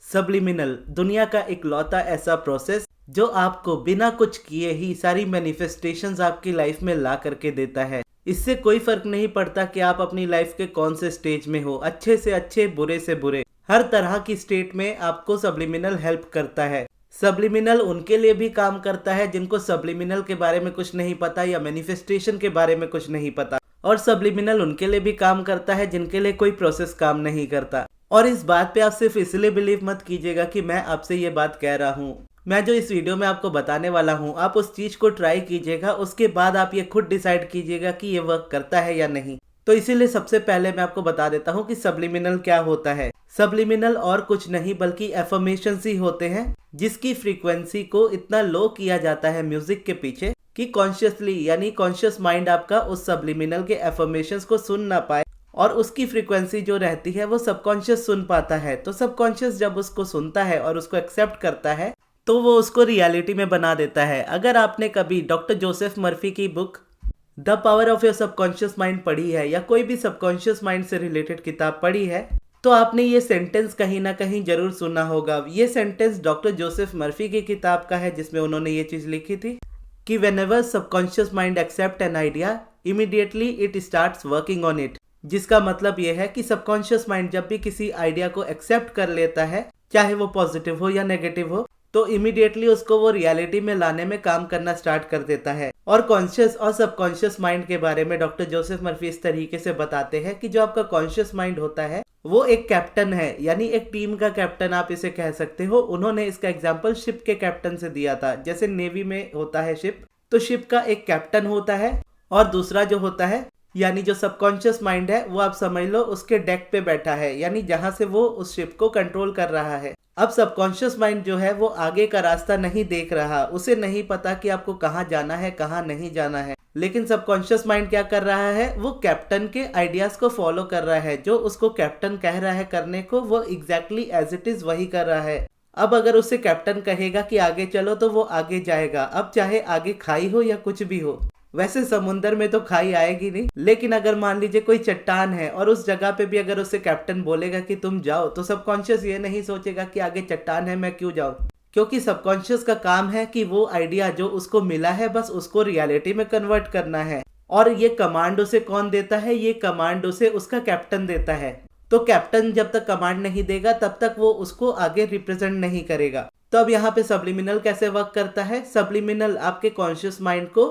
Subliminal दुनिया का इकलौता ऐसा प्रोसेस जो आपको बिना कुछ किए ही सारी मैनिफेस्टेशंस आपकी लाइफ में ला करके देता है। इससे कोई फर्क नहीं पड़ता कि आप अपनी लाइफ के कौन से स्टेज में हो, अच्छे से अच्छे, बुरे से बुरे, हर तरह की स्टेट में आपको सब्लिमिनल हेल्प करता है। सब्लिमिनल उनके लिए भी काम करता है जिनको सब्लिमिनल के बारे में कुछ नहीं पता या मैनिफेस्टेशन के बारे में कुछ नहीं पता, और सब्लिमिनल उनके लिए भी काम करता है जिनके लिए कोई प्रोसेस काम नहीं करता। और इस बात पे आप सिर्फ इसलिए बिलीव मत कीजिएगा कि मैं आपसे ये बात कह रहा हूँ। मैं जो इस वीडियो में आपको बताने वाला हूँ, आप उस चीज को ट्राई कीजिएगा, उसके बाद आप ये खुद डिसाइड कीजिएगा कि ये वर्क करता है या नहीं। तो इसीलिए सबसे पहले मैं आपको बता देता हूँ कि सब्लिमिनल क्या होता है। सब्लिमिनल और कुछ नहीं बल्कि एफर्मेशंस ही होते हैं जिसकी फ्रीक्वेंसी को इतना लो किया जाता है म्यूजिक के पीछे कि कॉन्शियसली यानी कॉन्शियस माइंड आपका उस सब्लिमिनल के एफर्मेशंस को सुन ना पाए, और उसकी फ्रीक्वेंसी जो रहती है वो सबकॉन्शियस सुन पाता है। तो सबकॉन्शियस जब उसको सुनता है और उसको एक्सेप्ट करता है तो वो उसको रियलिटी में बना देता है। अगर आपने कभी डॉक्टर जोसेफ मर्फी की book the power of your subconscious mind पढ़ी है या कोई भी सबकॉन्शियस माइंड से रिलेटेड किताब पढ़ी है तो आपने ये सेंटेंस कहीं ना कहीं जरूर सुना होगा। ये सेंटेंस डॉक्टर जोसेफ मर्फी की किताब का है जिसमें उन्होंने ये चीज लिखी थी कि whenever subconscious mind accept an idea immediately it starts working on it. जिसका मतलब ये है कि सबकॉन्शियस माइंड जब भी किसी आइडिया को एक्सेप्ट कर लेता है, चाहे वो पॉजिटिव हो या नेगेटिव हो, तो इमीडिएटली उसको वो रियलिटी में लाने में काम करना स्टार्ट कर देता है। और कॉन्शियस और सबकॉन्शियस माइंड के बारे में डॉक्टर जोसेफ मर्फी इस तरीके से बताते हैं कि जो आपका कॉन्शियस माइंड होता है वो एक कैप्टन है, यानी एक टीम का कैप्टन आप इसे कह सकते हो। उन्होंने इसका एग्जाम्पल शिप के कैप्टन से दिया था। जैसे नेवी में होता है शिप, तो शिप का एक कैप्टन होता है और दूसरा जो होता है यानी जो सबकॉन्शियस माइंड है वो आप समझ लो उसके डेक पे बैठा है, यानी जहां से वो उस शिप को कंट्रोल कर रहा है। अब सबकॉन्शियस माइंड जो है वो आगे का रास्ता नहीं देख रहा, उसे नहीं पता कि आपको कहाँ जाना है कहाँ नहीं जाना है, लेकिन सबकॉन्शियस माइंड क्या कर रहा है, वो कैप्टन के आइडियाज को फॉलो कर रहा है। जो उसको कैप्टन कह रहा है करने को वो एग्जैक्टली एज इट इज वही कर रहा है। अब अगर उसे कैप्टन कहेगा कि आगे चलो तो वो आगे जाएगा, अब चाहे आगे खाई हो या कुछ भी हो। वैसे समुंदर में तो खाई आएगी नहीं, लेकिन अगर मान लीजिए कोई चट्टान है और उस जगह पे भी अगर उससे कैप्टन बोलेगा कि तुम जाओ, तो सबकॉन्शियस ये नहीं सोचेगा कि आगे चट्टान है मैं क्यों जाऊं, क्योंकि सबकॉन्शियस का काम है कि वो आइडिया जो उसको मिला है बस उसको रियलिटी में कन्वर्ट करना है। और ये कमांड उसे कौन देता है, ये कमांड उसे उसका कैप्टन देता है। तो कैप्टन जब तक कमांड नहीं देगा तब तक वो उसको आगे रिप्रेजेंट नहीं करेगा। तो अब यहाँ पे सब्लिमिनल कैसे वर्क करता है, सब्लिमिनल आपके कॉन्शियस माइंड को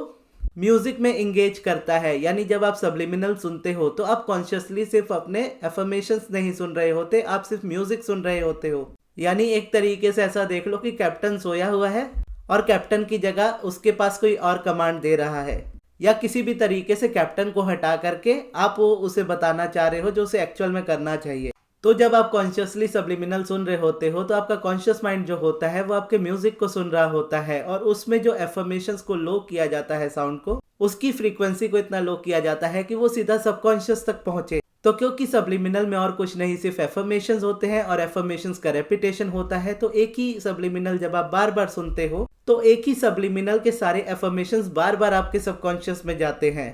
म्यूजिक में इंगेज करता है। यानी जब आप सब्लिमिनल सुनते हो तो आप कॉन्शियसली सिर्फ अपने एफर्मेशंस नहीं सुन रहे होते, आप सिर्फ म्यूजिक सुन रहे होते हो। यानी एक तरीके से ऐसा देख लो कि कैप्टन सोया हुआ है और कैप्टन की जगह उसके पास कोई और कमांड दे रहा है, या किसी भी तरीके से कैप्टन को हटा करके आप वो उसे बताना चाह रहे हो जो उसे एक्चुअल में करना चाहिए। तो जब आप कॉन्शियसली सब्लिमिनल सुन रहे होते हो तो आपका कॉन्शियस माइंड जो होता है वो आपके म्यूजिक को सुन रहा होता है, और उसमें जो एफर्मेशंस को लो किया जाता है साउंड को, उसकी फ्रीक्वेंसी को इतना लो किया जाता है कि वो सीधा सबकॉन्शियस तक पहुंचे। तो क्योंकि सब्लिमिनल में और कुछ नहीं सिर्फ एफर्मेशंस होते हैं और एफर्मेशंस का रेपिटेशन होता है, तो एक ही सब्लिमिनल जब आप बार बार सुनते हो तो एक ही सब्लिमिनल के सारे एफर्मेशंस बार बार आपके सबकॉन्शियस में जाते हैं।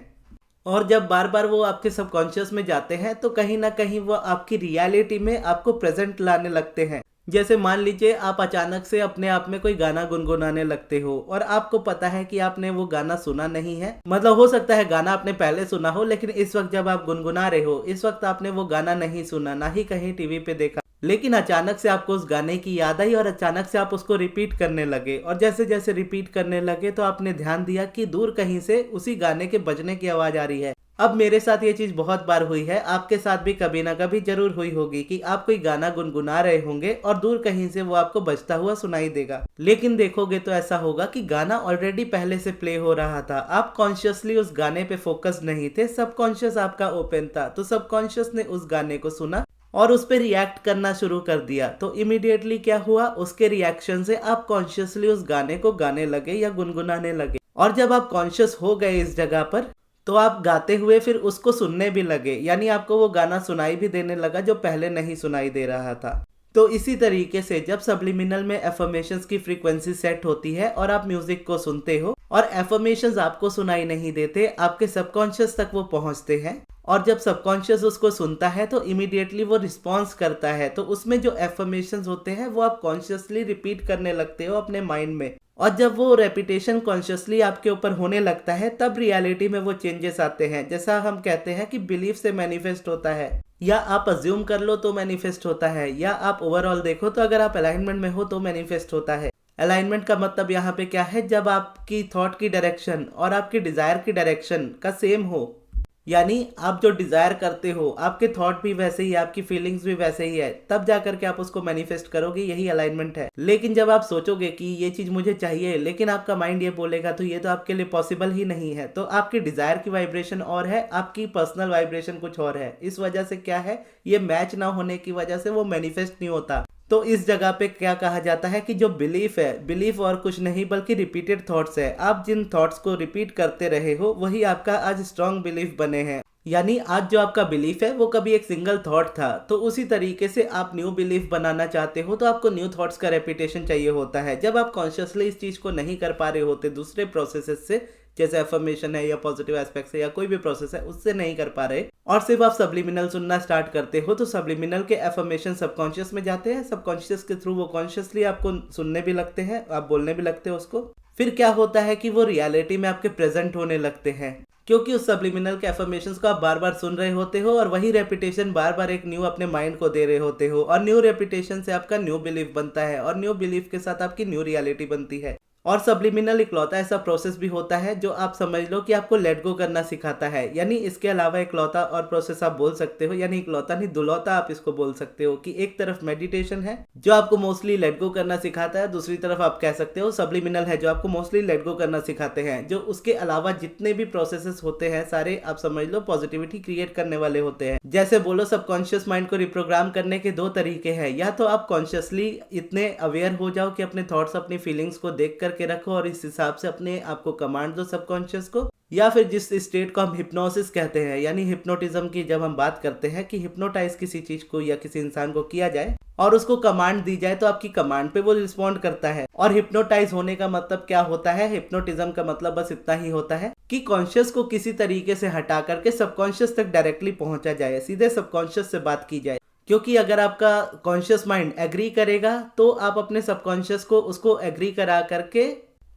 और जब बार बार वो आपके सबकॉन्शियस में जाते हैं तो कहीं ना कहीं वो आपकी रियलिटी में आपको प्रेजेंट लाने लगते हैं। जैसे मान लीजिए आप अचानक से अपने आप में कोई गाना गुनगुनाने लगते हो और आपको पता है कि आपने वो गाना सुना नहीं है, मतलब हो सकता है गाना आपने पहले सुना हो लेकिन इस वक्त जब आप गुनगुना रहे हो इस वक्त आपने वो गाना नहीं सुना, ना ही कहीं टीवी पे देखा, लेकिन अचानक से आपको उस गाने की याद आई और अचानक से आप उसको रिपीट करने लगे। और जैसे जैसे रिपीट करने लगे तो आपने ध्यान दिया कि दूर कहीं से उसी गाने के बजने की आवाज आ रही है। अब मेरे साथ ये चीज बहुत बार हुई है, आपके साथ भी कभी ना कभी जरूर हुई होगी कि आप कोई गाना गुनगुना रहे होंगे और दूर कहीं से वो आपको बजता हुआ सुनाई देगा, लेकिन देखोगे तो ऐसा होगा कि गाना ऑलरेडी पहले से प्ले हो रहा था। आप कॉन्शियसली उस गाने पे फोकस नहीं थे, सबकॉन्शियस आपका ओपन था, तो सबकॉन्शियस ने उस गाने को सुना और उस पर रिएक्ट करना शुरू कर दिया। तो इमीडिएटली क्या हुआ, उसके रिएक्शन से आप कॉन्शियसली उस गाने को गाने लगे या गुनगुनाने लगे। और जब आप कॉन्शियस हो गए इस जगह पर तो आप गाते हुए फिर उसको सुनने भी लगे, यानी आपको वो गाना सुनाई भी देने लगा जो पहले नहीं सुनाई दे रहा था। तो इसी तरीके से जब सब्लिमिनल में एफर्मेशंस की फ्रीक्वेंसी सेट होती है और आप म्यूजिक को सुनते हो और एफर्मेशंस आपको सुनाई नहीं देते, आपके सबकॉन्शियस तक वो पहुंचते हैं, और जब सबकॉन्शियस उसको सुनता है तो इमीडिएटली वो रिस्पॉन्स करता है। तो उसमें जो एफर्मेशंस होते हैं वो आप कॉन्शियसली रिपीट करने लगते हो अपने माइंड में, और जब वो रेपिटेशन कॉन्शियसली आपके ऊपर होने लगता है तब रियलिटी में वो चेंजेस आते हैं। जैसा हम कहते हैं कि बिलीफ से मैनिफेस्ट होता है, या आप अज्यूम कर लो तो मैनिफेस्ट होता है, या आप ओवरऑल देखो तो अगर आप अलाइनमेंट में हो तो मैनिफेस्ट होता है। अलाइनमेंट का मतलब यहाँ पे क्या है, जब आपकी थॉट की डायरेक्शन और आपकी डिजायर की डायरेक्शन का सेम हो, यानी आप जो डिजायर करते हो आपके थॉट भी वैसे ही, आपकी फीलिंग्स भी वैसे ही है, तब जाकर के आप उसको मैनिफेस्ट करोगे, यही अलाइनमेंट है। लेकिन जब आप सोचोगे कि ये चीज मुझे चाहिए लेकिन आपका माइंड ये बोलेगा तो ये तो आपके लिए पॉसिबल ही नहीं है, तो आपकी डिजायर की वाइब्रेशन और है, आपकी पर्सनल वाइब्रेशन कुछ और है। इस वजह से क्या है, ये मैच ना होने की वजह से वो मैनिफेस्ट नहीं होता। तो इस जगह पे क्या कहा जाता है कि जो बिलीफ है, बिलीफ और कुछ नहीं बल्कि रिपीटेड थॉट्स है। आप जिन थॉट्स को रिपीट करते रहे हो वही आपका आज स्ट्रॉन्ग बिलीफ बने हैं। यानी आज जो आपका बिलीफ है वो कभी एक सिंगल थॉट था, तो उसी तरीके से आप न्यू बिलीफ बनाना चाहते हो तो आपको न्यू थॉट्स का रेपिटेशन चाहिए होता है। जब आप कॉन्शियसली इस चीज को नहीं कर पा रहे होते दूसरे प्रोसेसेस से, जैसे एफर्मेशन है या पॉजिटिव एस्पेक्ट है या कोई भी प्रोसेस है, उससे नहीं कर पा रहे और सिर्फ आप सब्लिमिनल सुनना स्टार्ट करते हो, तो सब्लिमिनल के एफर्मेशन सबकॉन्शियस में जाते हैं, सबकॉन्शियस के थ्रू वो कॉन्शियसली आपको सुनने भी लगते हैं, आप बोलने भी लगते हो उसको। फिर क्या होता है कि वो रियलिटी में आपके प्रेजेंट होने लगते हैं, क्योंकि उस सब्लिमिनल के एफर्मेशंस को आप बार बार सुन रहे होते हो और वही रेपिटेशन बार बार एक न्यू अपने माइंड को दे रहे होते हो, और न्यू रेपिटेशन से आपका न्यू बिलीफ बनता है और न्यू बिलीफ के साथ आपकी न्यू रियलिटी बनती है। और सब्लिमिनल इकलौता ऐसा प्रोसेस भी होता है जो आप समझ लो कि आपको लेट गो करना सिखाता है। यानी इसके अलावा इकलौता और प्रोसेस आप बोल सकते हो, यानी इकलौता नहीं दुलौता आप इसको बोल सकते हो, कि एक तरफ मेडिटेशन है जो आपको मोस्टली लेट गो करना सिखाता है, दूसरी तरफ आप कह सकते हो सब्लिमिनल है जो आपको मोस्टली लेट गो करना सिखाते हैं। जो उसके अलावा जितने भी प्रोसेसेस होते हैं सारे आप समझ लो पॉजिटिविटी क्रिएट करने वाले होते हैं। जैसे बोलो सबकॉन्शियस माइंड को रिप्रोग्राम करने के दो तरीके हैं, या तो आप कॉन्शियसली इतने अवेयर हो जाओ कि अपने थॉट्स अपनी फीलिंग्स को देख करके रखो और इस हिसाब से अपने आपको कमांड दो सबकॉन्शियस को, या फिर जिस स्टेट को हम हिप्नोसिस कहते हैं, यानी हिप्नोटिज्म की जब हम बात करते हैं कि हिप्नोटाइज किसी चीज को या किसी इंसान को किया जाए और उसको कमांड दी जाए तो आपकी कमांड पे वो रिस्पॉन्ड करता है। और हिप्नोटाइज होने का मतलब क्या होता है, हिप्नोटिज्म का मतलब बस इतना ही होता है कि कॉन्शियस को किसी तरीके से हटा करके सबकॉन्शियस तक डायरेक्टली पहुंचा जाए, सीधे सबकॉन्शियस से बात की जाए। क्योंकि अगर आपका कॉन्शियस माइंड एग्री करेगा तो आप अपने सबकॉन्शियस को उसको एग्री करा करके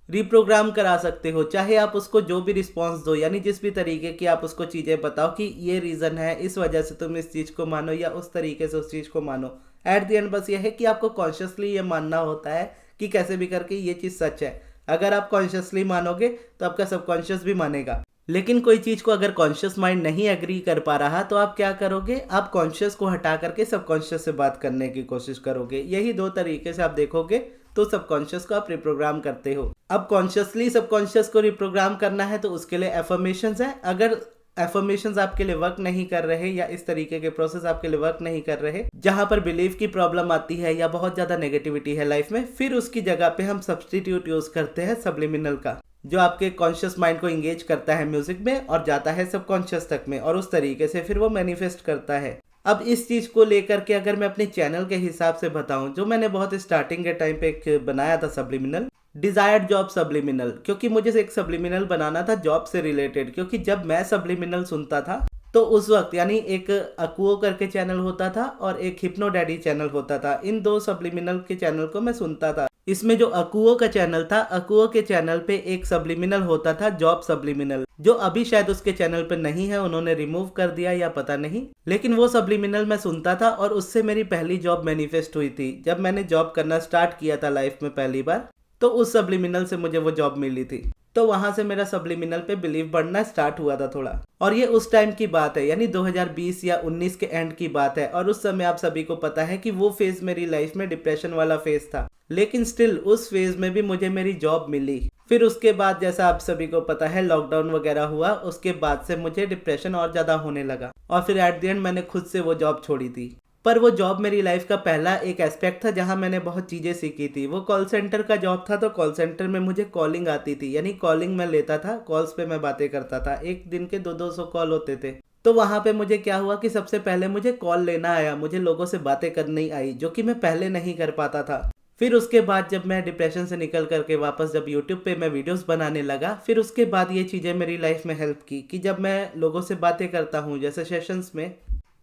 रिप्रोग्राम करा सकते हो, चाहे आप उसको जो भी रिस्पॉन्स दो, यानी जिस भी तरीके की आप उसको चीजें बताओ कि ये रीजन है, इस वजह से तुम इस चीज को मानो, या उस तरीके से उस चीज को मानो। एट द एंड बस ये है कि आपको कॉन्शियसली ये मानना होता है कि कैसे भी करके ये चीज सच है। अगर आप कॉन्शियसली मानोगे तो आपका सबकॉन्शियस भी मानेगा। लेकिन कोई चीज को अगर कॉन्शियस माइंड नहीं एग्री कर पा रहा तो आप क्या करोगे, आप कॉन्शियस को हटा करके सबकॉन्शियस से बात करने की कोशिश करोगे। यही दो तरीके से आप देखोगे तो सबकॉन्शियस को आप रिप्रोग्राम करते हो। अब कॉन्शियसली सबकॉन्शियस को रिप्रोग्राम करना है तो उसके लिए एफर्मेशंस है। अगर एफर्मेशंस आपके लिए वर्क नहीं कर रहे या इस तरीके के प्रोसेस आपके लिए वर्क नहीं कर रहे जहां पर बिलीफ की प्रॉब्लम आती है या बहुत ज्यादा नेगेटिविटी है लाइफ में, फिर उसकी जगह पे हम सब्स्टिट्यूट यूज करते हैं सब्लिमिनल का, जो आपके कॉन्शियस माइंड को इंगेज करता है म्यूजिक में और जाता है सबकॉन्शियस तक में, और उस तरीके से फिर वो मैनिफेस्ट करता है। अब इस चीज को लेकर के अगर मैं अपने चैनल के हिसाब से बताऊं, जो मैंने बहुत स्टार्टिंग के टाइम पे एक बनाया था सब्लिमिनल, डिजायर्ड जॉब सब्लिमिनल, क्योंकि मुझे एक सब्लिमिनल बनाना था जॉब से रिलेटेड। क्योंकि जब मैं सब्लिमिनल सुनता था तो उस वक्त, यानी एक अकुओ करके चैनल होता था और एक हिप्नो डैडी चैनल होता था, इन दो सब्लिमिनल के चैनल को मैं सुनता था। इसमें जो अकुओ का चैनल था, अकुओ के चैनल पे एक सब्लिमिनल होता था जॉब सब्लिमिनल, जो अभी शायद उसके चैनल पे नहीं है, उन्होंने रिमूव कर दिया या पता नहीं, लेकिन वो सब्लिमिनल मैं सुनता था और उससे मेरी पहली जॉब मैनिफेस्ट हुई थी। जब मैंने जॉब करना स्टार्ट किया था लाइफ में पहली बार, तो उस सब्लिमिनल से मुझे वो जॉब मिली थी, तो वहां से मेरा सब्लिमिनल पे बिलीव बढ़ना स्टार्ट हुआ था थोड़ा। और ये उस टाइम की बात है, यानी 2020 या 19 के एंड की बात है, और उस समय आप सभी को पता है कि वो फेज मेरी लाइफ में डिप्रेशन वाला फेज था, लेकिन स्टिल उस फेज में भी मुझे मेरी जॉब मिली। फिर उसके बाद जैसा आप सभी को पता है लॉकडाउन वगैरह हुआ, उसके बाद से मुझे डिप्रेशन और ज्यादा होने लगा और फिर एट द एंड मैंने खुद से वो जॉब छोड़ी थी। पर वो जॉब मेरी लाइफ का पहला एक एस्पेक्ट था जहां मैंने बहुत चीजें सीखी थी। वो कॉल सेंटर का जॉब था, तो कॉल सेंटर में मुझे कॉलिंग आती थी, यानी कॉलिंग मैं लेता था, कॉल्स पे मैं बातें करता था, एक दिन के 200-200 कॉल होते थे। तो वहां पे मुझे क्या हुआ कि सबसे पहले मुझे कॉल लेना आया, मुझे लोगों से बातें करनी आई, जो कि मैं पहले नहीं कर पाता था। फिर उसके बाद जब मैं डिप्रेशन से निकल करके वापस जब यूट्यूब पे मैं वीडियोस बनाने लगा, फिर उसके बाद ये चीज़ें मेरी लाइफ में हेल्प की कि जब मैं लोगों से बातें करता हूँ जैसे सेशंस में,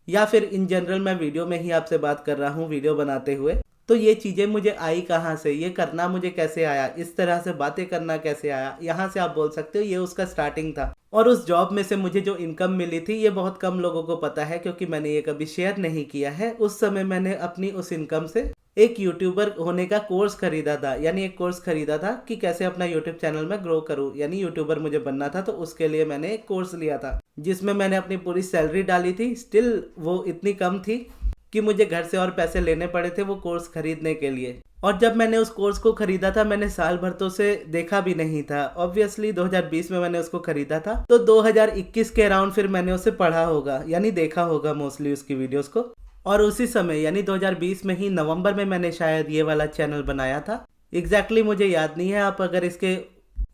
या फिर इन जनरल मैं वीडियो में ही आपसे बात कर रहा हूँ वीडियो बनाते हुए, तो ये चीज़ें मुझे आई कहाँ से, ये करना मुझे कैसे आया, इस तरह से बातें करना कैसे आया, यहाँ से आप बोल सकते हो ये उसका स्टार्टिंग था। और उस जॉब में से मुझे जो इनकम मिली थी ये बहुत कम लोगों को पता है, क्योंकि मैंने ये कभी शेयर नहीं किया है। उस समय मैंने अपनी उस इनकम से एक यूट्यूबर होने का कोर्स खरीदा था, यानी एक कोर्स खरीदा था कि कैसे अपना यूट्यूब चैनल में ग्रो करूं, यानी यूट्यूबर मुझे बनना था। तो उसके लिए मैंने एक कोर्स लिया था जिसमें मैंने अपनी पूरी सैलरी डाली थी। स्टिल वो इतनी कम थी कि मुझे घर से और पैसे लेने पड़े थे वो कोर्स खरीदने के लिए। और जब मैंने उस कोर्स को खरीदा था मैंने साल भर तो उसे देखा भी नहीं था। ऑब्वियसली 2020 में मैंने उसको खरीदा था, तो 2021 के अराउंड फिर मैंने उसे पढ़ा होगा, यानी देखा होगा मोस्टली उसकी वीडियोस को। और उसी समय यानी 2020 में ही नवंबर में मैंने शायद ये वाला चैनल बनाया था। एग्जैक्टली मुझे याद नहीं है। आप अगर इसके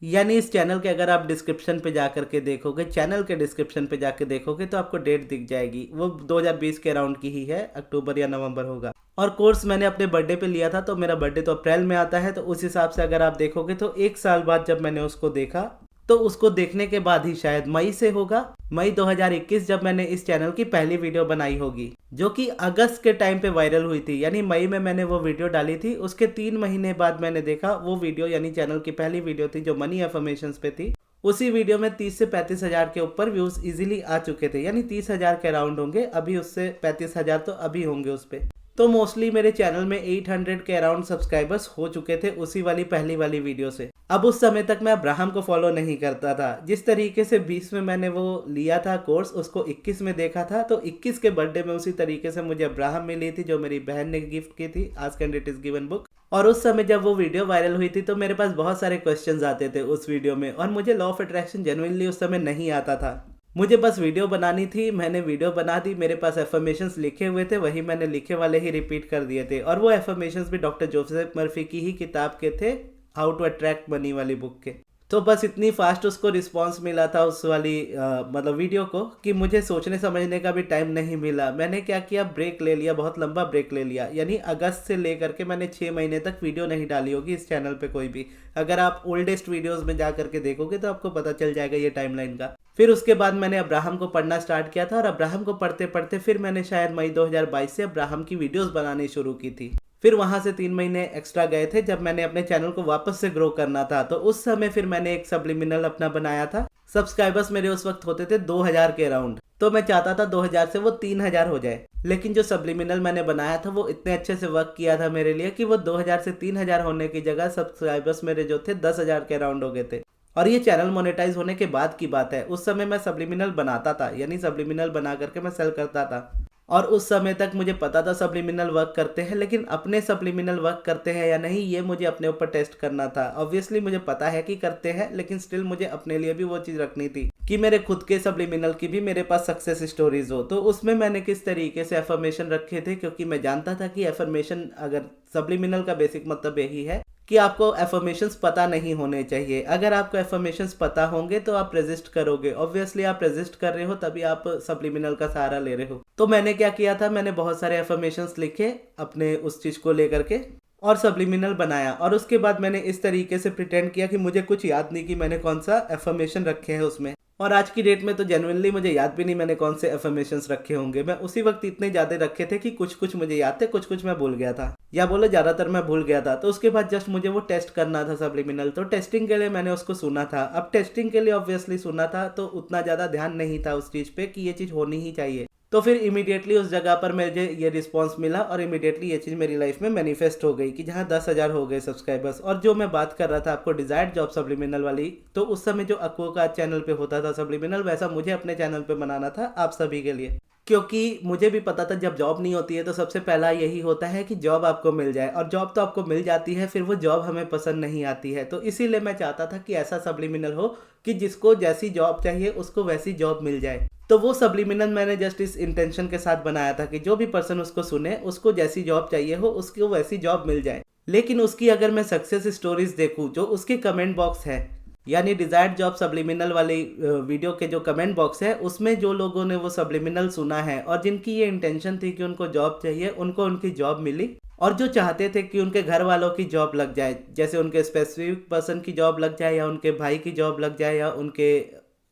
यानी इस चैनल के अगर आप डिस्क्रिप्शन पे जाकर के देखोगे, चैनल के डिस्क्रिप्शन पे जाके देखोगे तो आपको डेट दिख जाएगी। वो 2020 के अराउंड की ही है, अक्टूबर या नवंबर होगा। और कोर्स मैंने अपने बर्थडे पे लिया था, तो मेरा बर्थडे तो अप्रैल में आता है, तो उस हिसाब से अगर आप देखोगे तो एक साल बाद जब मैंने उसको देखा, तो उसको देखने के बाद ही शायद मई से होगा, मई 2021 जब मैंने इस चैनल की पहली वीडियो बनाई होगी, जो कि अगस्त के टाइम पे वायरल हुई थी। यानी मई में मैंने वो वीडियो डाली थी, उसके 3 महीने बाद मैंने देखा वो वीडियो, यानी चैनल की पहली वीडियो थी जो मनी अफर्मेशंस पे थी। उसी वीडियो में 30 से 35 हजार के ऊपर व्यूज इजीली आ चुके थे, यानी 30 हजार के अराउंड होंगे। अभी उससे 35 हजार तो अभी होंगे उस पे। तो मोस्टली मेरे चैनल में 800 के अराउंड सब्सक्राइबर्स हो चुके थे उसी वाली पहली वाली वीडियो से। अब उस समय तक मैं अब्राहम को फॉलो नहीं करता था। जिस तरीके से 20 में मैंने वो लिया था कोर्स, उसको 21 में देखा था, तो 21 के बर्थडे में उसी तरीके से मुझे अब्राहम मिली थी, जो मेरी बहन ने गिफ्ट की थी, ask and it is given book. और उस समय जब वो वीडियो वायरल हुई थी तो मेरे पास बहुत सारे क्वेश्चंस आते थे उस वीडियो में, और मुझे लॉ ऑफ अट्रैक्शन जेन्युइनली उस समय नहीं आता था। मुझे बस वीडियो बनानी थी, मैंने वीडियो बना दी, मेरे पास एफर्मेशंस लिखे हुए थे, वही मैंने लिखे वाले ही रिपीट कर दिए थे। और वो एफर्मेशंस भी डॉक्टर जोसेफ मर्फी की ही किताब के थे, हाउ टू अट्रैक्ट मनी वाली बुक के। तो बस इतनी फास्ट उसको रिस्पांस मिला था उस वाली मतलब वीडियो को, कि मुझे सोचने समझने का भी टाइम नहीं मिला। मैंने क्या किया, ब्रेक ले लिया, बहुत लंबा ब्रेक ले लिया। यानी अगस्त से लेकर के मैंने 6 महीने तक वीडियो नहीं डाली होगी इस चैनल पे कोई भी। अगर आप ओल्डेस्ट वीडियोस में जा करके देखोगे तो आपको पता चल जाएगा ये टाइमलाइन का। फिर उसके बाद मैंने अब्राहम को पढ़ना स्टार्ट किया था, और अब्राहम को पढ़ते पढ़ते फिर मैंने शायद मई 2022 से अब्राहम की वीडियोस बनानी शुरू की थी। फिर वहां से 3 महीने एक्स्ट्रा गए थे जब मैंने अपने चैनल को वापस से ग्रो करना था। तो उस समय फिर मैंने एक सब्लिमिनल अपना बनाया था। सब्सक्राइबर्स मेरे उस वक्त होते थे 2000 के अराउंड, तो मैं चाहता था 2000 से वो 3000 हो जाए। लेकिन जो सब्लिमिनल मैंने बनाया था वो इतने अच्छे से वर्क किया था मेरे लिए कि वो 2000 से 3000 होने की जगह सब्सक्राइबर्स मेरे जो थे 10,000 के अराउंड हो गए थे। और ये चैनल मोनेटाइज होने के बाद की बात है। उस समय मैं सब्लिमिनल बनाता था, यानी सब्लिमिनल बना करके मैं सेल करता था। और उस समय तक मुझे पता था सब्लिमिनल वर्क करते हैं, लेकिन अपने सब्लिमिनल वर्क करते हैं या नहीं ये मुझे अपने ऊपर टेस्ट करना था। ऑब्वियसली मुझे पता है कि करते हैं, लेकिन स्टिल मुझे अपने लिए भी वो चीज़ रखनी थी कि मेरे खुद के सब्लिमिनल की भी मेरे पास सक्सेस स्टोरीज हो। तो उसमें मैंने किस तरीके से एफर्मेशन रखे थे, क्योंकि मैं जानता था कि एफर्मेशन, अगर सब्लिमिनल का बेसिक मतलब यही है कि आपको एफर्मेशंस पता नहीं होने चाहिए। अगर आपको एफर्मेशंस पता होंगे तो आप रेजिस्ट करोगे। ऑब्वियसली आप रेजिस्ट कर रहे हो तभी आप सब्लिमिनल का सहारा ले रहे हो। तो मैंने क्या किया था, मैंने बहुत सारे एफर्मेशंस लिखे अपने उस चीज को लेकर के और सब्लिमिनल बनाया। और उसके बाद मैंने इस तरीके से प्रिटेंड किया कि मुझे कुछ याद नहीं कि मैंने कौन सा एफर्मेशन रखे हैं उसमें। और आज की डेट में तो जेन्युइनली मुझे याद भी नहीं मैंने कौन से एफर्मेशंस रखे होंगे। मैं उसी वक्त इतने ज्यादा रखे थे कि कुछ कुछ मुझे याद थे, कुछ कुछ मैं भूल गया था, या बोलो ज्यादातर मैं भूल गया था। तो उसके बाद जस्ट मुझे वो टेस्ट करना था सब्लिमिनल। तो टेस्टिंग के लिए मैंने उसको सुना था। अब टेस्टिंग के लिए ऑब्वियसली सुना था तो उतना ज्यादा ध्यान नहीं था उस चीज पे कि ये चीज होनी ही चाहिए। तो फिर इमीडिएटली उस जगह पर मुझे ये रिस्पांस मिला और इमीडिएटली ये चीज़ मेरी लाइफ में मैनिफेस्ट हो गई कि जहाँ 10,000 हो गए सब्सक्राइबर्स। और जो मैं बात कर रहा था आपको डिजायर्ड जॉब सब्लिमिनल वाली, तो उस समय जो अक्वो का चैनल पे होता था सब्लिमिनल, वैसा मुझे अपने चैनल पे बनाना था आप सभी के लिए। क्योंकि मुझे भी पता था जब जॉब नहीं होती है तो सबसे पहला यही होता है कि जॉब आपको मिल जाए, और जॉब तो आपको मिल जाती है, फिर वो जॉब हमें पसंद नहीं आती है। तो इसीलिए मैं चाहता था कि ऐसा सब्लिमिनल हो कि जिसको जैसी जॉब चाहिए उसको वैसी जॉब मिल जाए। तो वो सब्लिमिनल मैंने जस्ट इस इंटेंशन के साथ बनाया था कि जो भी पर्सन उसको सुने उसको जैसी जॉब चाहिए हो उसको वैसी जॉब मिल जाए। लेकिन उसकी अगर मैं सक्सेस स्टोरीज देखूं जो उसके कमेंट बॉक्स है, यानी डिजायर्ड जॉब सब्लिमिनल वाली वीडियो के जो कमेंट बॉक्स है उसमें जो लोगों ने वो सब्लिमिनल सुना है और जिनकी ये इंटेंशन थी कि उनको जॉब चाहिए, उनको उनकी जॉब मिली। और जो चाहते थे कि उनके घर वालों की जॉब लग जाए, जैसे उनके स्पेसिफिक पर्सन की जॉब लग जाए या उनके भाई की जॉब लग जाए या उनके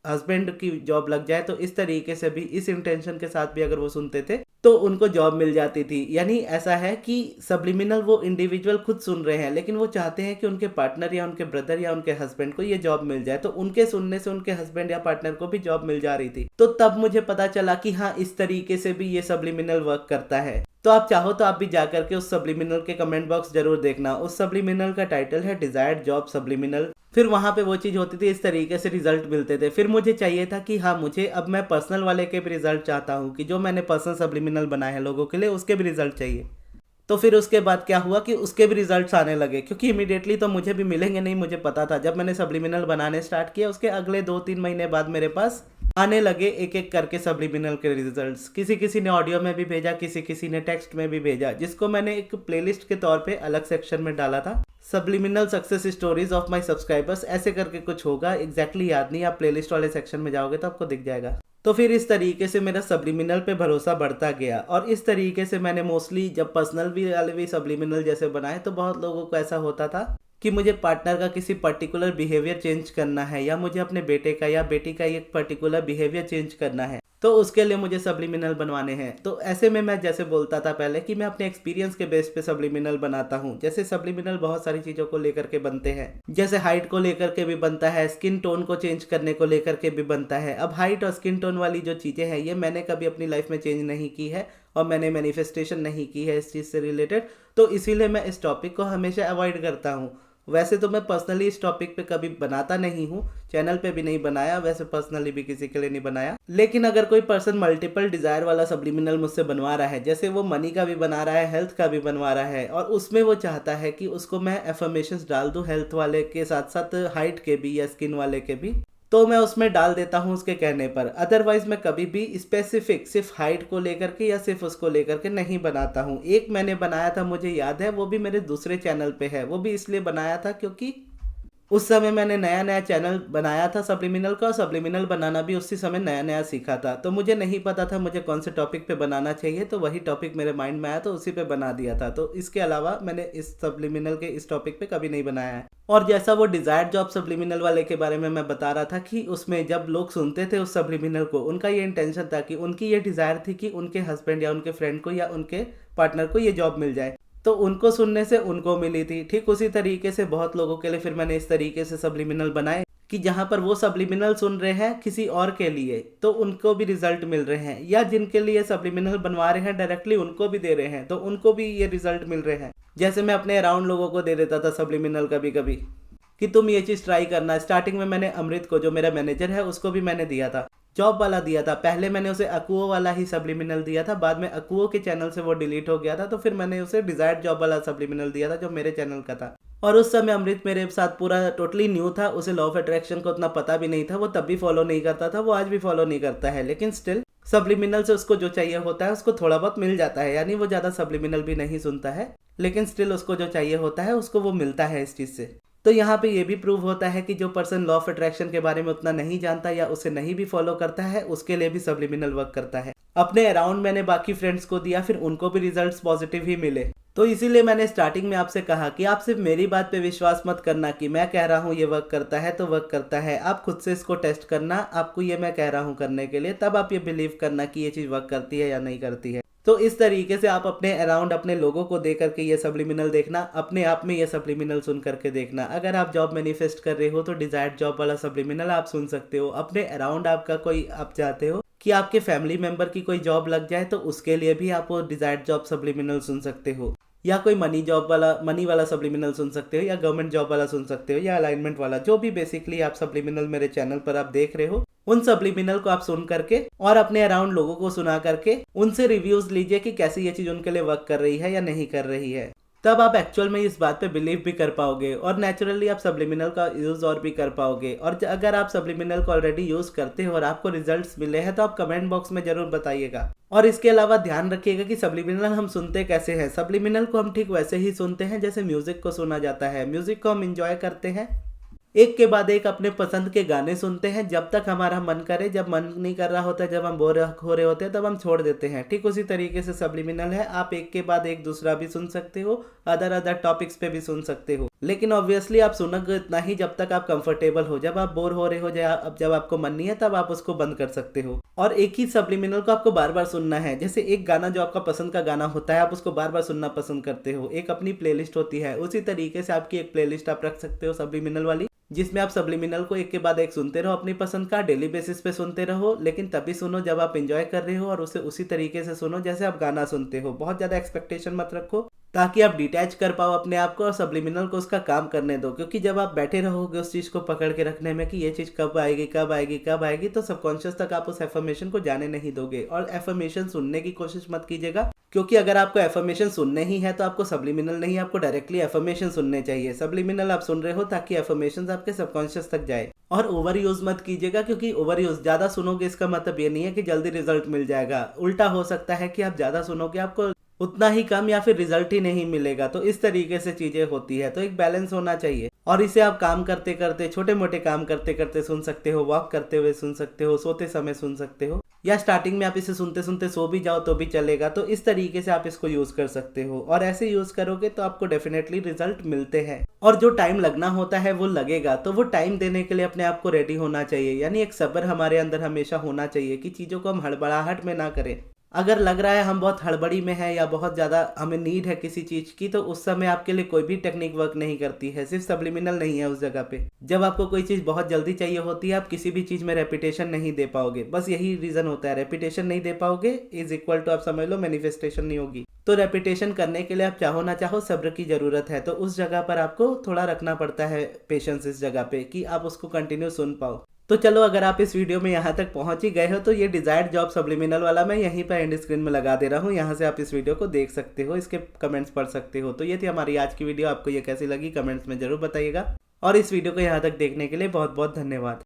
हस्बैंड की जॉब लग जाए, तो इस तरीके से भी, इस इंटेंशन के साथ भी अगर वो सुनते थे तो उनको जॉब मिल जाती थी। यानी ऐसा है कि सब्लिमिनल वो इंडिविजुअल खुद सुन रहे हैं, लेकिन वो चाहते हैं कि उनके पार्टनर या उनके ब्रदर या उनके हस्बैंड को ये जॉब मिल जाए, तो उनके सुनने से उनके हस्बैंड या पार्टनर को भी जॉब मिल जा रही थी। तो तब मुझे पता चला कि हाँ, इस तरीके से भी ये सब्लिमिनल वर्क करता है। तो आप चाहो तो आप भी जाकर के उस सब्लिमिनल के कमेंट बॉक्स जरूर देखना। उस सब्लिमिनल का टाइटल है डिजायर्ड जॉब सब्लिमिनल। फिर वहां पे वो चीज होती थी, इस तरीके से रिजल्ट मिलते थे। फिर मुझे चाहिए था कि हाँ, मुझे अब मैं पर्सनल वाले के भी रिजल्ट चाहता हूँ, कि जो मैंने पर्सनल सब्लिमिनल बनाए हैं लोगों के लिए, उसके भी रिजल्ट चाहिए। तो फिर उसके बाद क्या हुआ कि उसके भी रिजल्ट्स आने लगे, क्योंकि इमीडिएटली तो मुझे भी मिलेंगे नहीं, मुझे पता था। जब मैंने सब्लिमिनल बनाने स्टार्ट किया, उसके अगले 2-3 महीने बाद मेरे पास आने लगे एक एक करके सब्लिमिनल के रिजल्ट्स। किसी किसी ने ऑडियो में भी भेजा, किसी किसी ने टेक्स्ट में भी भेजा, जिसको मैंने एक प्लेलिस्ट के तौर पे अलग सेक्शन में डाला था, subliminal success stories of my subscribers, ऐसे करके कुछ होगा, एग्जैक्टली याद नहीं। आप प्लेलिस्ट वाले सेक्शन में जाओगे तो आपको दिख जाएगा। तो फिर इस तरीके से मेरा सब्लिमिनल पे भरोसा बढ़ता गया, और इस तरीके से मैंने मोस्टली जब पर्सनल भी वाले भी सब्लिमिनल जैसे बनाए, तो बहुत लोगों को ऐसा होता था कि मुझे पार्टनर का किसी पर्टिकुलर बिहेवियर चेंज करना है, या मुझे अपने बेटे का या बेटी का एक पर्टिकुलर बिहेवियर चेंज करना है, तो उसके लिए मुझे सब्लिमिनल बनवाने हैं। तो ऐसे में मैं जैसे बोलता था पहले कि मैं अपने एक्सपीरियंस के बेस पे सब्लिमिनल बनाता हूँ। जैसे सब्लिमिनल बहुत सारी चीज़ों को लेकर के बनते हैं, जैसे हाइट को लेकर के भी बनता है, स्किन टोन को चेंज करने को लेकर के भी बनता है। अब हाइट और स्किन टोन वाली जो चीज़ें हैं, ये मैंने कभी अपनी लाइफ में चेंज नहीं की है, और मैंने मैनिफेस्टेशन नहीं की है इस चीज़ से रिलेटेड, तो इसीलिए मैं इस टॉपिक को हमेशा अवॉइड करता हूँ। वैसे तो मैं पर्सनली इस टॉपिक पे कभी बनाता नहीं हूँ, चैनल पे भी नहीं बनाया, वैसे पर्सनली भी किसी के लिए नहीं बनाया। लेकिन अगर कोई पर्सन मल्टीपल डिजायर वाला सब्लिमिनल मुझसे बनवा रहा है, जैसे वो मनी का भी बना रहा है, हेल्थ का भी बनवा रहा है, और उसमें वो चाहता है कि उसको मैं एफर्मेशंस डाल दूं हेल्थ वाले के साथ साथ हाइट के भी या स्किन वाले के भी, तो मैं उसमें डाल देता हूँ उसके कहने पर। अदरवाइज मैं कभी भी स्पेसिफिक सिर्फ हाइट को लेकर के या सिर्फ उसको लेकर के नहीं बनाता हूँ। एक मैंने बनाया था, मुझे याद है, वो भी मेरे दूसरे चैनल पे है। वो भी इसलिए बनाया था क्योंकि उस समय मैंने नया नया चैनल बनाया था सब्लिमिनल का, और सब्लिमिनल बनाना भी उसी समय नया नया सीखा था। तो मुझे नहीं पता था मुझे कौन से टॉपिक पे बनाना चाहिए, तो वही टॉपिक मेरे माइंड में आया तो उसी पे बना दिया था। तो इसके अलावा मैंने इस सब्लिमिनल के इस टॉपिक पे कभी नहीं बनाया है। और जैसा वो डिजायर्ड जॉब सब्लिमिनल वाले के बारे में मैं बता रहा था कि उसमें जब लोग सुनते थे उस सब्लिमिनल को, उनका ये इंटेंशन था कि उनकी ये डिजायर थी कि उनके हस्बैंड या उनके फ्रेंड को या उनके पार्टनर को ये जॉब मिल जाए, तो उनको सुनने से उनको मिली थी। ठीक उसी तरीके से बहुत लोगों के लिए फिर मैंने इस तरीके से सब्लिमिनल बनाए कि जहां पर वो सब्लिमिनल सुन रहे हैं किसी और के लिए, तो उनको भी रिजल्ट मिल रहे हैं, या जिनके लिए सब्लिमिनल बनवा रहे हैं डायरेक्टली उनको भी दे रहे हैं, तो उनको भी ये रिजल्ट मिल रहे हैं। जैसे मैं अपने अराउंड लोगों को दे देता था सब्लिमिनल कभी कभी कि तुम ये चीज़ ट्राई करना। स्टार्टिंग में मैंने अमृत को, जो मेरा मैनेजर है, उसको भी मैंने दिया था, जॉब वाला दिया था। पहले मैंने उसे अकुओ वाला ही सब्लिमिनल दिया था, बाद में अकुओ के चैनल से वो डिलीट हो गया था, तो फिर मैंने उसे डिजायर्ड जॉब वाला सब्लिमिनल दिया था जो मेरे चैनल का था। और उस समय अमृत मेरे साथ पूरा टोटली न्यू था, उसे लॉ ऑफ अट्रैक्शन को उतना पता भी नहीं था, वो तब भी फॉलो नहीं करता था, वो आज भी फॉलो नहीं करता है, लेकिन स्टिल सब्लिमिनल से उसको जो चाहिए होता है उसको थोड़ा बहुत मिल जाता है। यानी वो ज़्यादा सब्लिमिनल भी नहीं सुनता है, लेकिन स्टिल उसको जो चाहिए होता है उसको वो मिलता है इस चीज़ से। तो यहाँ पे ये भी प्रूव होता है कि जो पर्सन लॉ ऑफ अट्रैक्शन के बारे में उतना नहीं जानता या उसे नहीं भी फॉलो करता है, उसके लिए भी सब्लिमिनल वर्क करता है। अपने अराउंड मैंने बाकी फ्रेंड्स को दिया, फिर उनको भी रिजल्ट्स पॉजिटिव ही मिले। तो इसीलिए मैंने स्टार्टिंग में आपसे कहा कि आप सिर्फ मेरी बात पे विश्वास मत करना कि मैं कह रहा हूँ ये वर्क करता है तो वर्क करता है। आप खुद से इसको टेस्ट करना, आपको ये मैं कह रहा हूँ करने के लिए, तब आप ये बिलीव करना कि ये चीज़ वर्क करती है या नहीं करती है। तो इस तरीके से आप अपने अराउंड अपने लोगों को दे करके ये सब्लिमिनल देखना, अपने आप में ये सब्लिमिनल सुन करके देखना। अगर आप जॉब मैनिफेस्ट कर रहे हो तो डिजायर्ड जॉब वाला सब्लिमिनल आप सुन सकते हो। अपने अराउंड आपका कोई, आप चाहते हो कि आपके फैमिली मेंबर की कोई जॉब लग जाए, तो उसके लिए भी आप वो डिजायर्ड जॉब सब्लिमिनल सुन सकते हो। या कोई मनी जॉब वाला, मनी वाला सब्लिमिनल सुन सकते हो, या गवर्नमेंट जॉब वाला सुन सकते हो, या अलाइनमेंट वाला, जो भी बेसिकली आप सब्लिमिनल मेरे चैनल पर आप देख रहे हो, उन सब्लिमिनल को आप सुन करके और अपने अराउंड लोगों को सुना करके उनसे रिव्यूज लीजिए कि कैसी ये चीज उनके लिए वर्क कर रही है या नहीं कर रही है। तब आप एक्चुअल में इस बात पे बिलीव भी कर पाओगे और नेचुरली आप सब्लिमिनल का यूज और भी कर पाओगे। और अगर आप सब्लिमिनल को ऑलरेडी यूज करते हो और आपको रिजल्ट्स मिले हैं तो आप कमेंट बॉक्स में जरूर बताइएगा। और इसके अलावा ध्यान रखिएगा कि सब्लिमिनल हम सुनते कैसे हैं। सब्लिमिनल को हम ठीक वैसे ही सुनते हैं जैसे म्यूजिक को सुना जाता है। म्यूजिक को हम इंजॉय करते हैं एक के बाद एक अपने पसंद के गाने सुनते हैं जब तक हमारा मन करे, जब मन नहीं कर रहा होता, जब हम बोर हो रहे होते हैं तब हम छोड़ देते हैं। ठीक उसी तरीके से सब्लिमिनल है, आप एक के बाद एक दूसरा भी सुन सकते हो, अदर टॉपिक्स पे भी सुन सकते हो, लेकिन ऑब्वियसली आप सुनोगे इतना ही जब तक आप कंफर्टेबल हो। जब आप बोर हो रहे हो, जब आपको मन नहीं है, तब आप उसको बंद कर सकते हो। और एक ही सब्लिमिनल को आपको बार बार सुनना है। जैसे एक गाना जो आपका पसंद का गाना होता है, आप उसको बार बार सुनना पसंद करते हो, एक अपनी प्लेलिस्ट होती है, उसी तरीके से आपकी एक प्लेलिस्ट आप रख सकते हो सब्लिमिनल वाली, जिसमें आप सब्लिमिनल को एक के बाद एक सुनते रहो, अपनी पसंद का डेली बेसिस पे सुनते रहो, लेकिन तभी सुनो जब आप एंजॉय कर रहे हो, और उसे उसी तरीके से सुनो जैसे आप गाना सुनते हो। बहुत ज्यादा एक्सपेक्टेशन मत रखो, ताकि आप डिटैच कर पाओ अपने आप को और सब्लिमिनल को उसका काम करने दो। क्योंकि जब आप बैठे रहोगे उस चीज को पकड़ के रखने में कि ये चीज कब आएगी कब आएगी कब आएगी, तो सबकॉन्शियस तक आप उस एफर्मेशन को जाने नहीं दोगे। और एफर्मेशन सुनने की कोशिश मत कीजिएगा, क्योंकि अगर आपको एफर्मेशन सुनने ही है तो आपको सब्लिमिनल नहीं, आपको डायरेक्टली एफर्मेशन सुनने चाहिए। सब्लिमिनल आप सुन रहे हो ताकि एफर्मेशन आपके सबकॉन्शियस तक जाए। और ओवर यूज मत कीजिएगा, क्योंकि ओवर यूज ज्यादा सुनोगे इसका मतलब ये नहीं है कि जल्दी रिजल्ट मिल जाएगा। उल्टा हो सकता है कि आप ज्यादा सुनोगे, आपको उतना ही कम या फिर रिजल्ट ही नहीं मिलेगा। तो इस तरीके से चीजें होती है, तो एक बैलेंस होना चाहिए। और इसे आप काम करते करते, छोटे मोटे काम करते करते सुन सकते हो, वॉक करते हुए सुन सकते हो, सोते समय सुन सकते हो, या स्टार्टिंग में आप इसे सुनते सुनते सो भी जाओ तो भी चलेगा। तो इस तरीके से आप इसको यूज कर सकते हो, और ऐसे यूज करोगे तो आपको डेफिनेटली रिजल्ट मिलते हैं। और जो टाइम लगना होता है वो लगेगा, तो वो टाइम देने के लिए अपने आप को रेडी होना चाहिए। यानी एक सब्र हमारे अंदर हमेशा होना चाहिए कि चीजों को हम हड़बड़ाहट में ना करें। अगर लग रहा है हम बहुत हड़बड़ी में हैं या बहुत ज़्यादा हमें नीड है किसी चीज़ की, तो उस समय आपके लिए कोई भी टेक्निक वर्क नहीं करती है, सिर्फ सब्लिमिनल नहीं है उस जगह पे। जब आपको कोई चीज़ बहुत जल्दी चाहिए होती है, आप किसी भी चीज़ में रेपिटेशन नहीं दे पाओगे, बस यही रीज़न होता है। रेपिटेशन नहीं दे पाओगे इज इक्वल टू आप समझ लो मैनिफेस्टेशन नहीं होगी। तो रेपिटेशन करने के लिए आप चाहो ना चाहो सब्र की ज़रूरत है, तो उस जगह पर आपको थोड़ा रखना पड़ता है पेशेंस इस जगह पे, कि आप उसको कंटिन्यू सुन पाओ। तो चलो, अगर आप इस वीडियो में यहाँ तक पहुँच ही गए हो तो ये डिजायर्ड जॉब सब्लिमिनल वाला मैं यहीं पर एंड स्क्रीन में लगा दे रहा हूँ। यहाँ से आप इस वीडियो को देख सकते हो, इसके कमेंट्स पढ़ सकते हो। तो ये थी हमारी आज की वीडियो, आपको ये कैसी लगी कमेंट्स में जरूर बताइएगा। और इस वीडियो को यहाँ तक देखने के लिए बहुत बहुत धन्यवाद।